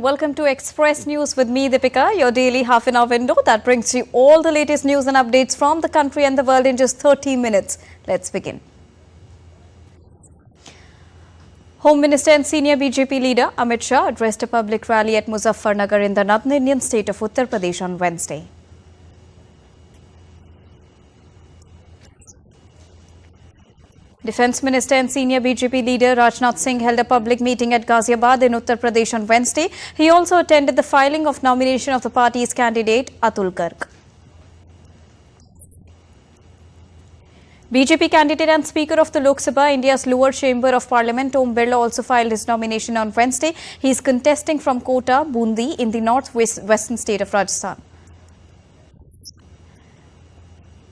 welcome to Express News with me, Deepika, your daily half-an-hour window that brings you all the latest news and updates from the country and the world in just 30 minutes. Let's begin. Home Minister and senior BJP leader Amit Shah addressed a public rally at Muzaffarnagar in the northern Indian state of Uttar Pradesh on Wednesday. Defence Minister and senior BJP leader Rajnath Singh held a public meeting at Ghaziabad in Uttar Pradesh on Wednesday. He also attended the filing of nomination of the party's candidate Atul Garg. BJP candidate and Speaker of the Lok Sabha, India's lower chamber of parliament, Om Birla also filed his nomination on Wednesday. He is contesting from Kota, Bundi in the northwestern state of Rajasthan.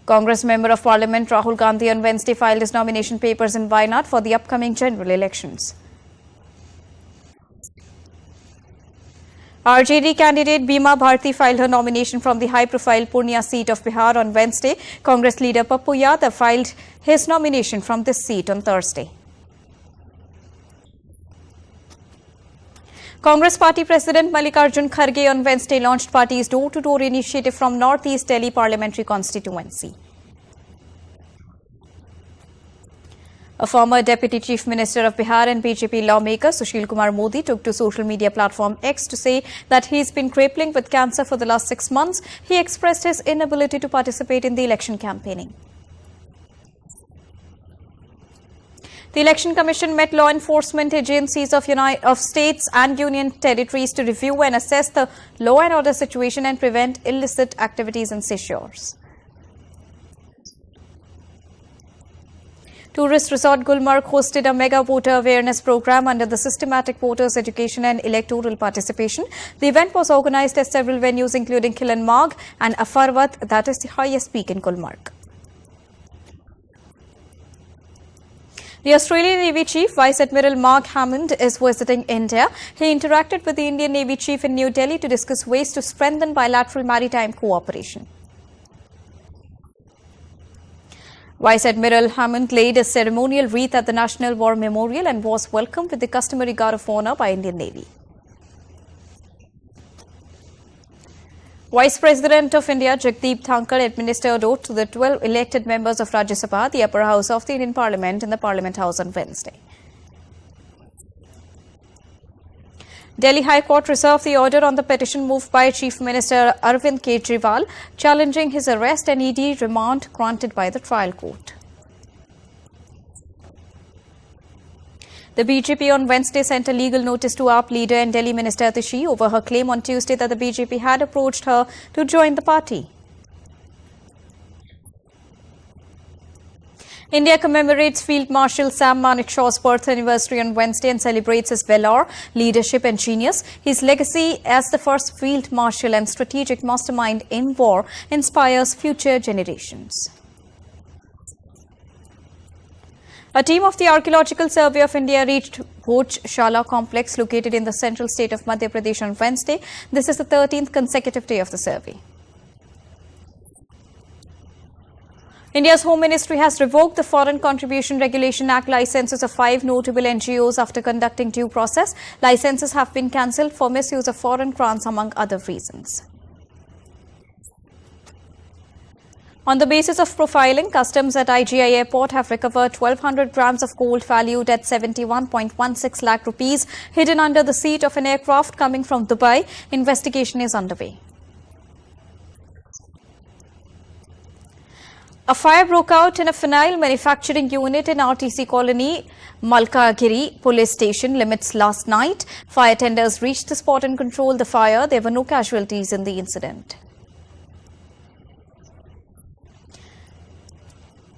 Congress Member of Parliament Rahul Gandhi on Wednesday filed his nomination papers in Wayanad for the upcoming general elections. RJD candidate Bima Bharti filed her nomination from the high-profile Purnia seat of Bihar on Wednesday. Congress leader Pappu Yadav filed his nomination from this seat on Thursday. Congress Party President Mallikarjun Kharge on Wednesday launched party's door-to-door initiative from Northeast Delhi parliamentary constituency. A former Deputy Chief Minister of Bihar and BJP lawmaker Sushil Kumar Modi took to social media platform X to say that he's been grappling with cancer for the last 6 months. He expressed his inability to participate in the election campaigning. The Election Commission met law enforcement agencies of states and union territories to review and assess the law and order situation and prevent illicit activities and seizures. Tourist resort Gulmarg hosted a mega voter awareness program under the Systematic Voters Education and Electoral Participation. The event was organized at several venues including Kilan Marg and Afarvat, that is the highest peak in Gulmarg. The Australian Navy Chief, Vice Admiral Mark Hammond, is visiting India. He interacted with the Indian Navy Chief in New Delhi to discuss ways to strengthen bilateral maritime cooperation. Vice Admiral Hammond laid a ceremonial wreath at the National War Memorial and was welcomed with the customary guard of honor by Indian Navy. Vice President of India Jagdeep Dhankar administered oath to the 12 elected members of Rajya Sabha, the upper house of the Indian Parliament, in the Parliament House on Wednesday. Delhi High Court reserved the order on the petition moved by Chief Minister Arvind Kejriwal, challenging his arrest and ED remand granted by the trial court. The BJP on Wednesday sent a legal notice to AAP leader and Delhi Minister Atishi over her claim on Tuesday that the BJP had approached her to join the party. India commemorates Field Marshal Sam Manekszaw's birth anniversary on Wednesday and celebrates his valor, leadership and genius. His legacy as the first Field Marshal and strategic mastermind in war inspires future generations. A team of the Archaeological Survey of India reached Bhojshala complex located in the central state of Madhya Pradesh on Wednesday. This is the 13th consecutive day of the survey. India's Home Ministry has revoked the Foreign Contribution Regulation Act licenses of 5 notable NGOs after conducting due process. Licenses have been cancelled for misuse of foreign grants, among other reasons. On the basis of profiling, customs at IGI Airport have recovered 1,200 grams of gold valued at 71.16 lakh rupees hidden under the seat of an aircraft coming from Dubai. Investigation is underway. A fire broke out in a phenyl manufacturing unit in RTC Colony, Malkagiri Police Station limits last night. Fire tenders reached the spot and controlled the fire. There were no casualties in the incident.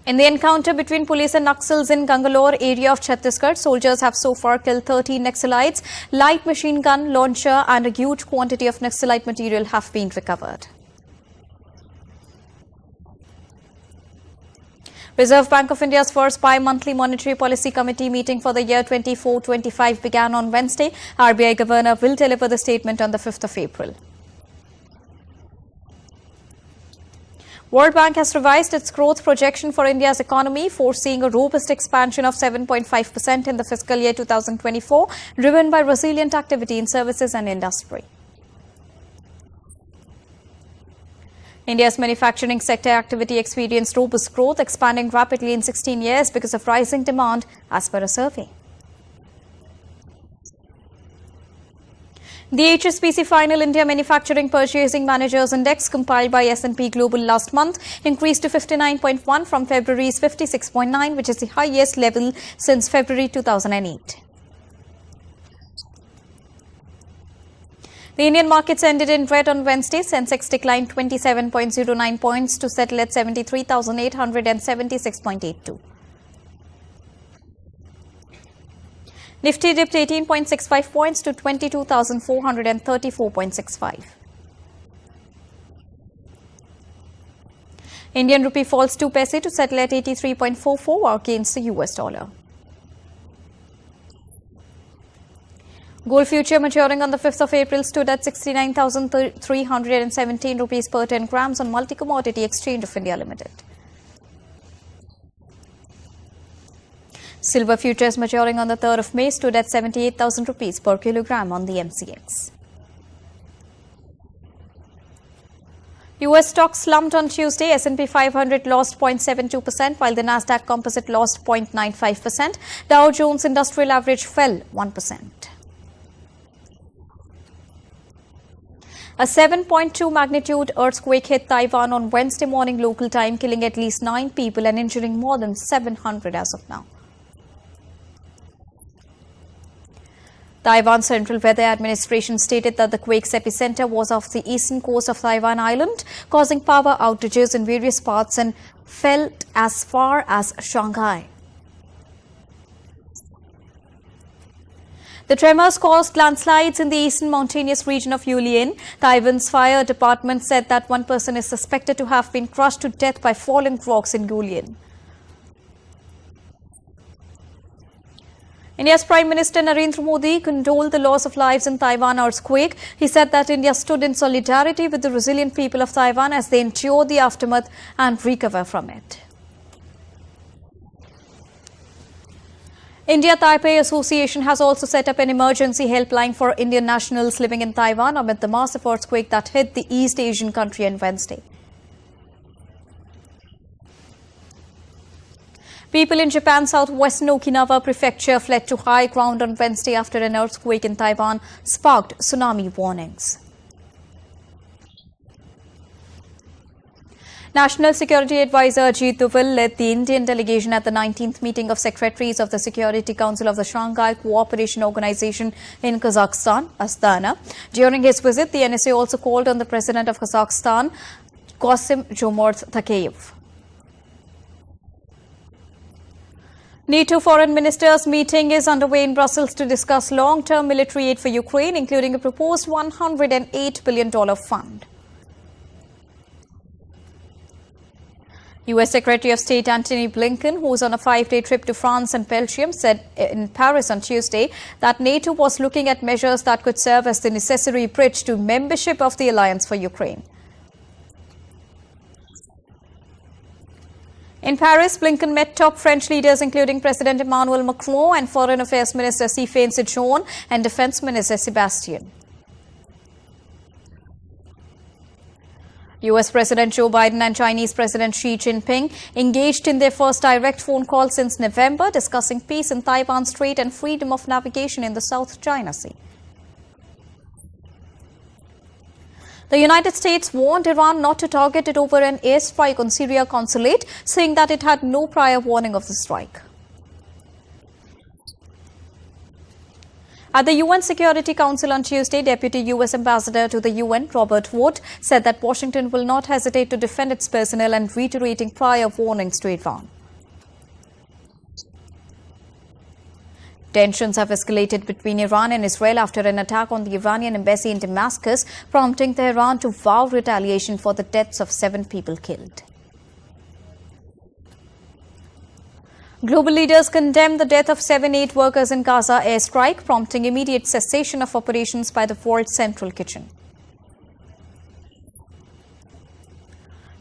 In the encounter between police and Naxals in Gangalore area of Chhattisgarh, soldiers have so far killed 13 Naxalites. Light machine gun, launcher and a huge quantity of Naxalite material have been recovered. Reserve Bank of India's first bi-monthly monetary policy committee meeting for the year 24-25 began on Wednesday. RBI Governor will deliver the statement on the 5th of April. World Bank has revised its growth projection for India's economy, foreseeing a robust expansion of 7.5% in the fiscal year 2024, driven by resilient activity in services and industry. India's manufacturing sector activity experienced robust growth, expanding rapidly in 16 years because of rising demand, as per a survey. The HSBC Final India Manufacturing Purchasing Managers Index compiled by S&P Global last month increased to 59.1 from February's 56.9, which is the highest level since February 2008. The Indian markets ended in red on Wednesday. Sensex declined 27.09 points to settle at 73,876.82. Nifty dipped 18.65 points to 22,434.65. Indian rupee falls 2 paise to settle at 83.44 against the US dollar. Gold future maturing on the 5th of April stood at 69,317 rupees per 10 grams on Multi-Commodity Exchange of India Limited. Silver futures maturing on the 3rd of May stood at 78,000 rupees per kilogram on the MCX. US stocks slumped on Tuesday. S&P 500 lost 0.72%, while the Nasdaq Composite lost 0.95%. Dow Jones Industrial Average fell 1%. A 7.2 magnitude earthquake hit Taiwan on Wednesday morning local time, killing at least 9 people and injuring more than 700 as of now. Taiwan Central Weather Administration stated that the quake's epicenter was off the eastern coast of Taiwan Island, causing power outages in various parts and felt as far as Shanghai. The tremors caused landslides in the eastern mountainous region of Yulin. Taiwan's fire department said that one person is suspected to have been crushed to death by falling rocks in Yulin. India's Prime Minister Narendra Modi condoled the loss of lives in Taiwan earthquake. He said that India stood in solidarity with the resilient people of Taiwan as they endure the aftermath and recover from it. India Taipei Association has also set up an emergency helpline for Indian nationals living in Taiwan amid the massive earthquake that hit the East Asian country on Wednesday. People in Japan's southwestern Okinawa prefecture fled to high ground on Wednesday after an earthquake in Taiwan sparked tsunami warnings. National Security Advisor Ajit Doval led the Indian delegation at the 19th meeting of Secretaries of the Security Council of the Shanghai Cooperation Organization in Kazakhstan, Astana. During his visit, the NSA also called on the President of Kazakhstan, Kassym-Jomart Tokayev. NATO foreign ministers' meeting is underway in Brussels to discuss long-term military aid for Ukraine, including a proposed $108 billion fund. U.S. Secretary of State Antony Blinken, who is on a 5-day trip to France and Belgium, said in Paris on Tuesday that NATO was looking at measures that could serve as the necessary bridge to membership of the alliance for Ukraine. In Paris, Blinken met top French leaders including President Emmanuel Macron and Foreign Affairs Minister Stéphane Séjourné and Defense Minister Sébastien. U.S. President Joe Biden and Chinese President Xi Jinping engaged in their first direct phone call since November, discussing peace in Taiwan Strait and freedom of navigation in the South China Sea. The United States warned Iran not to target it over an airstrike on Syria consulate, saying that it had no prior warning of the strike. At the UN Security Council on Tuesday, Deputy U.S. Ambassador to the UN, Robert Wood, said that Washington will not hesitate to defend its personnel and reiterating prior warnings to Iran. Tensions have escalated between Iran and Israel after an attack on the Iranian embassy in Damascus, prompting Tehran to vow retaliation for the deaths of 7 people killed. Global leaders condemned the death of 7 aid workers in Gaza airstrike, prompting immediate cessation of operations by the World Central Kitchen.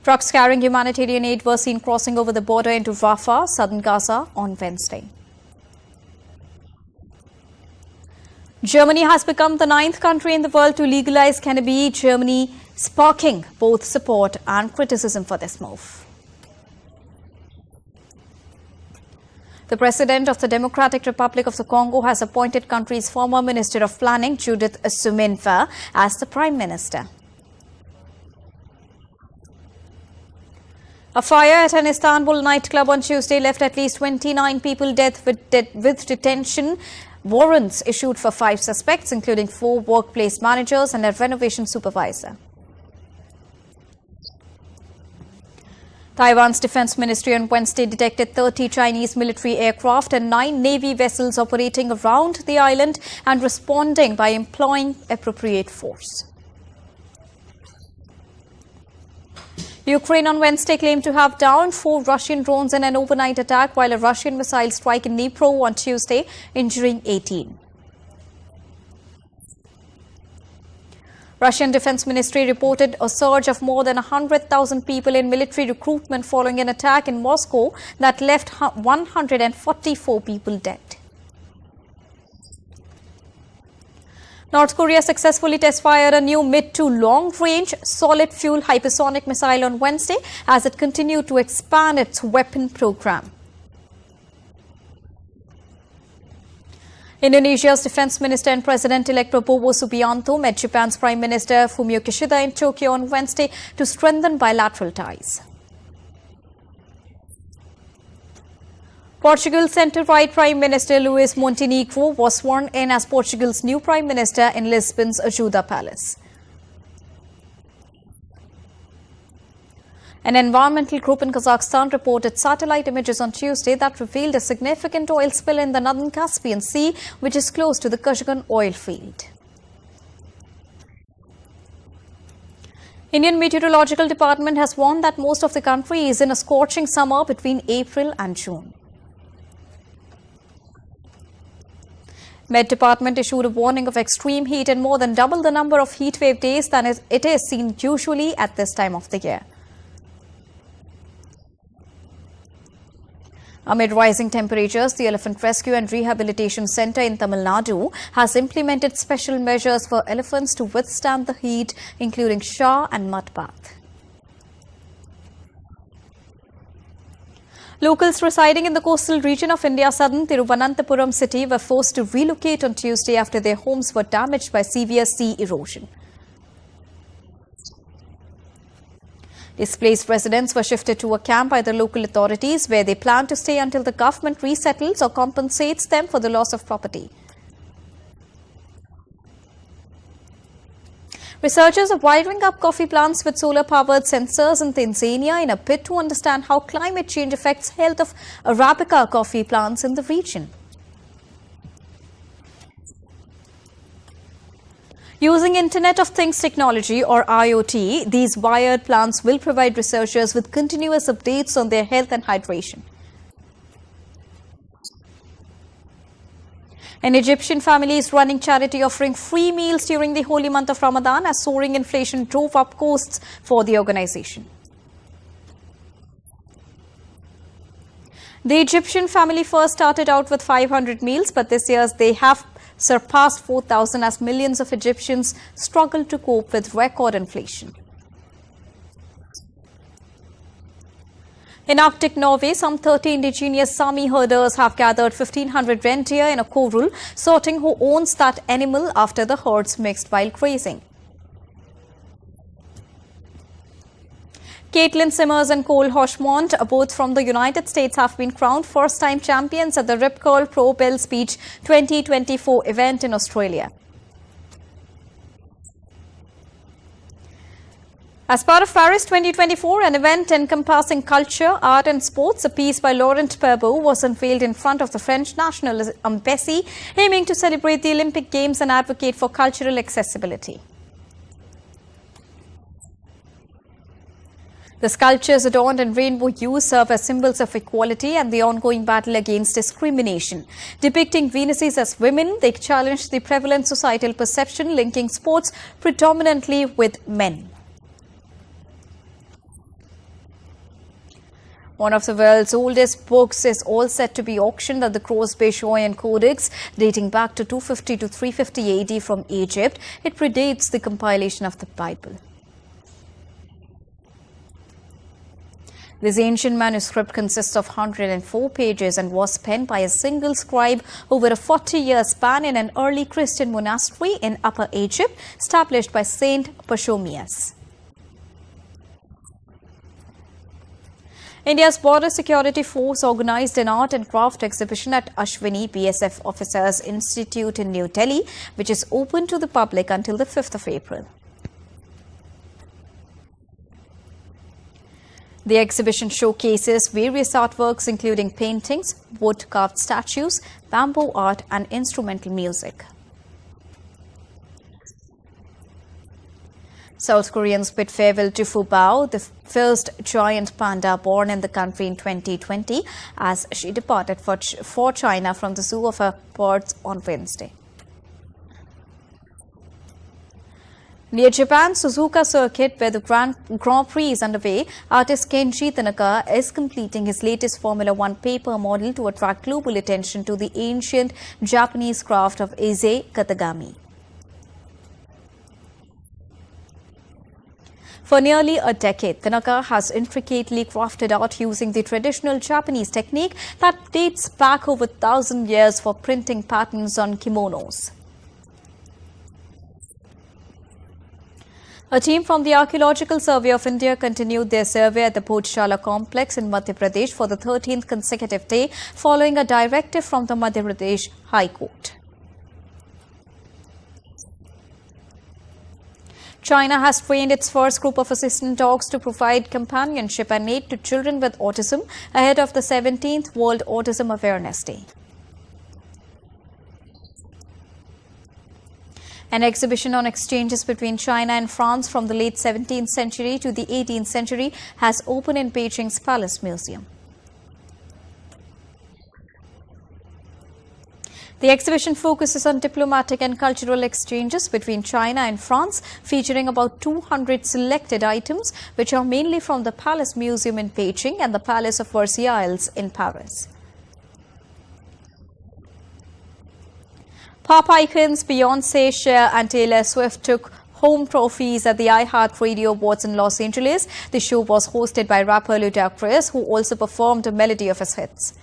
Trucks carrying humanitarian aid were seen crossing over the border into Rafah, southern Gaza, on Wednesday. Germany has become the 9th country in the world to legalize cannabis, Germany sparking both support and criticism for this move. The President of the Democratic Republic of the Congo has appointed country's former Minister of Planning, Judith Suminwa, as the Prime Minister. A fire at an Istanbul nightclub on Tuesday left at least 29 people dead with detention warrants issued for 5 suspects, including 4 workplace managers and a renovation supervisor. Taiwan's Defense Ministry on Wednesday detected 30 Chinese military aircraft and 9 Navy vessels operating around the island and responding by employing appropriate force. Ukraine on Wednesday claimed to have downed 4 Russian drones in an overnight attack, while a Russian missile struck in Dnipro on Tuesday, injuring 18. Russian Defense Ministry reported a surge of more than 100,000 people in military recruitment following an attack in Moscow that left 144 people dead. North Korea successfully test-fired a new mid- to long-range solid-fuel hypersonic missile on Wednesday as it continued to expand its weapon program. Indonesia's Defense Minister and President-elect Prabowo Subianto met Japan's Prime Minister Fumio Kishida in Tokyo on Wednesday to strengthen bilateral ties. Portugal's centre-right Prime Minister Luís Montenegro was sworn in as Portugal's new Prime Minister in Lisbon's Ajuda Palace. An environmental group in Kazakhstan reported satellite images on Tuesday that revealed a significant oil spill in the northern Caspian Sea, which is close to the Kashagan oil field. Indian Meteorological Department has warned that most of the country is in a scorching summer between April and June. Met Department issued a warning of extreme heat and more than double the number of heat wave days than it is seen usually at this time of the year. Amid rising temperatures, the Elephant Rescue and Rehabilitation Center in Tamil Nadu has implemented special measures for elephants to withstand the heat, including shower and mud bath. Locals residing in the coastal region of India's southern Thiruvananthapuram city were forced to relocate on Tuesday after their homes were damaged by severe sea erosion. Displaced residents were shifted to a camp by the local authorities where they plan to stay until the government resettles or compensates them for the loss of property. Researchers are wiring up coffee plants with solar-powered sensors in Tanzania in a bid to understand how climate change affects health of Arabica coffee plants in the region. Using Internet of Things technology or IoT, these wired plants will provide researchers with continuous updates on their health and hydration. An Egyptian family is running charity offering free meals during the holy month of Ramadan as soaring inflation drove up costs for the organization. The Egyptian family first started out with 500 meals, but this year they have surpassed 4,000 as millions of Egyptians struggle to cope with record inflation. In Arctic Norway, some 30 indigenous Sami herders have gathered 1,500 reindeer in a corral, sorting who owns that animal after the herds mixed while grazing. Caitlin Simmers and Cole Hoshmont, both from the United States, have been crowned first-time champions at the Rip Curl Pro Bells Beach 2024 event in Australia. As part of Paris 2024, an event encompassing culture, art and sports, a piece by Laurent Perbeau was unveiled in front of the French National Embassy, aiming to celebrate the Olympic Games and advocate for cultural accessibility. The sculptures adorned in rainbow hues serve as symbols of equality and the ongoing battle against discrimination. Depicting Venuses as women, they challenge the prevalent societal perception linking sports predominantly with men. One of the world's oldest books is all set to be auctioned at the Crosby-Shoyan Codex, dating back to 250 to 350 AD from Egypt. It predates the compilation of the Bible. This ancient manuscript consists of 104 pages and was penned by a single scribe over a 40-year span in an early Christian monastery in Upper Egypt, established by Saint Pachomius. India's Border Security Force organized an art and craft exhibition at Ashwini BSF Officers Institute in New Delhi, which is open to the public until the 5th of April. The exhibition showcases various artworks including paintings, wood-carved statues, bamboo art and instrumental music. South Koreans bid farewell to Fubao, the first giant panda born in the country in 2020, as she departed for China from the zoo of her birth on Wednesday. Near Japan's Suzuka circuit, where the Grand Prix is underway, artist Kenji Tanaka is completing his latest Formula One paper model to attract global attention to the ancient Japanese craft of Ise Katagami. For nearly a decade, Tanaka has intricately crafted art using the traditional Japanese technique that dates back over 1,000 years for printing patterns on kimonos. A team from the Archaeological Survey of India continued their survey at the Bhojshala complex in Madhya Pradesh for the 13th consecutive day, following a directive from the Madhya Pradesh High Court. China has trained its first group of assistant dogs to provide companionship and aid to children with autism ahead of the 17th World Autism Awareness Day. An exhibition on exchanges between China and France from the late 17th century to the 18th century has opened in Beijing's Palace Museum. The exhibition focuses on diplomatic and cultural exchanges between China and France, featuring about 200 selected items, which are mainly from the Palace Museum in Beijing and the Palace of Versailles in Paris. Pop icons Beyoncé, Cher and Taylor Swift took home trophies at the iHeartRadio Awards in Los Angeles. The show was hosted by rapper Ludacris, who also performed a melody of his hits.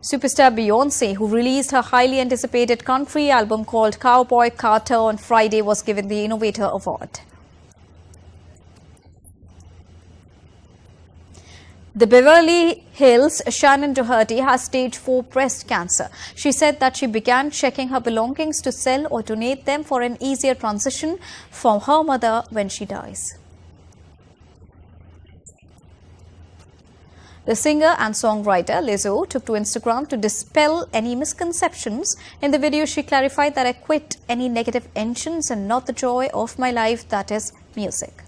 Superstar Beyoncé, who released her highly anticipated country album called Cowboy Carter on Friday, was given the Innovator Award. The Beverly Hills Shannon Doherty has stage 4 breast cancer. She said that she began checking her belongings to sell or donate them for an easier transition for her mother when she dies. The singer and songwriter Lizzo took to Instagram to dispel any misconceptions. In the video, she clarified that I quit any negative engines and not the joy of my life, that is music.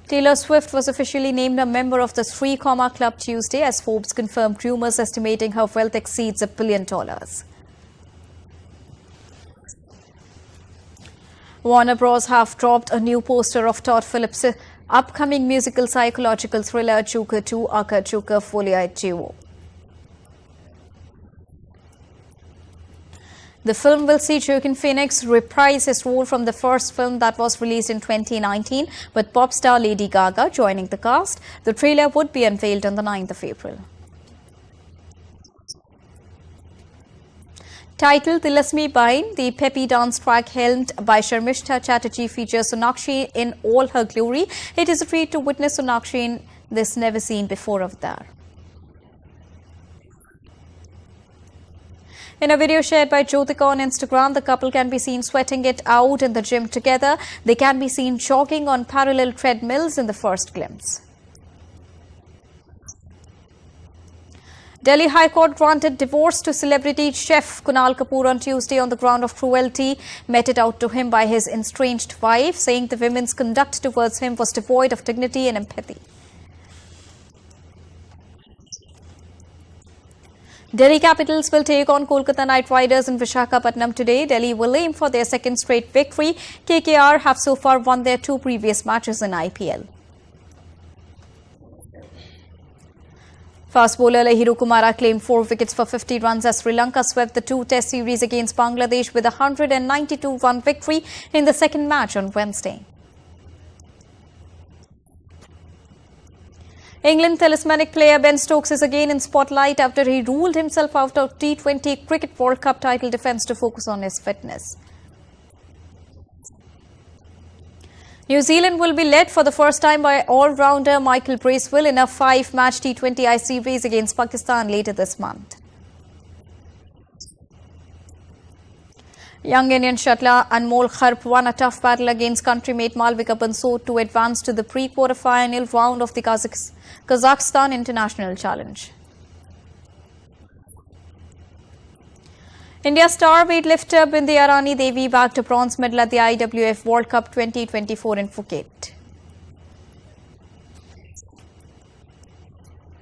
Taylor Swift was officially named a member of the 3 Comma Club Tuesday as Forbes confirmed rumors estimating her wealth exceeds $1 billion. Warner Bros. Have dropped a new poster of Todd Phillips' upcoming musical psychological thriller Joker 2 aka Joker Folie Duo. The film will see Joaquin Phoenix reprise his role from the first film that was released in 2019, with pop star Lady Gaga joining the cast. The trailer would be unveiled on the 9th of April. Titled Dil Me Bain, the peppy dance track helmed by Sharmishta Chatterjee features Sonakshi in all her glory. It is a treat to witness Sonakshi in this never-seen-before avatar. In a video shared by Jyotika on Instagram, the couple can be seen sweating it out in the gym together. They can be seen jogging on parallel treadmills in the first glimpse. Delhi High Court granted divorce to celebrity chef Kunal Kapoor on Tuesday on the ground of cruelty meted out to him by his estranged wife, saying the woman's conduct towards him was devoid of dignity and empathy. Delhi Capitals will take on Kolkata Knight Riders in Visakhapatnam today. Delhi will aim for their second straight victory. KKR have so far won their 2 previous matches in IPL. Fast bowler Lahiru Kumara claimed 4 wickets for 50 runs as Sri Lanka swept the 2-test series against Bangladesh with a 192-run victory in the second match on Wednesday. England talismanic player Ben Stokes is again in spotlight after he ruled himself out of T20 Cricket World Cup title defence to focus on his fitness. New Zealand will be led for the first time by all-rounder Michael Bracewell in a 5-match T20I series against Pakistan later this month. Young Indian shuttler Anmol Kharp won a tough battle against countrymate Malvika Bansod to advance to the pre-quarter-final round of the Kazakhstan International Challenge. India's star weightlifter Bindi Arani Devi bagged a bronze medal at the IWF World Cup 2024 in Phuket.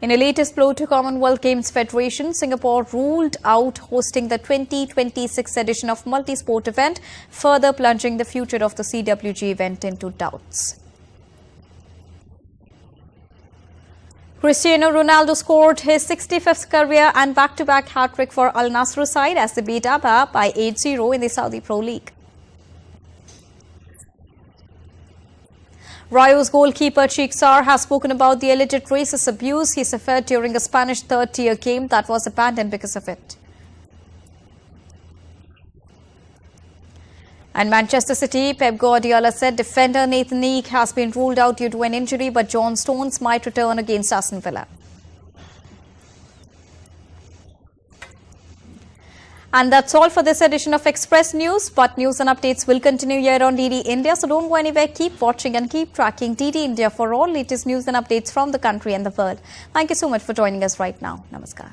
In a latest blow to Commonwealth Games Federation, Singapore ruled out hosting the 2026 edition of multi-sport event, further plunging the future of the CWG event into doubts. Cristiano Ronaldo scored his 65th career and back-to-back hat-trick for Al Nassr side as they beat Abha by 8-0 in the Saudi Pro League. Rayo's goalkeeper Chiksar has spoken about the alleged racist abuse he suffered during a Spanish third-tier game that was abandoned because of it. And Manchester City, Pep Guardiola said defender Nathan Ake has been ruled out due to an injury, but John Stones might return against Aston Villa. And that's all for this edition of Express News. But news and updates will continue here on DD India. So don't go anywhere. Keep watching and keep tracking DD India for all latest news and updates from the country and the world. Thank you so much for joining us right now. Namaskar.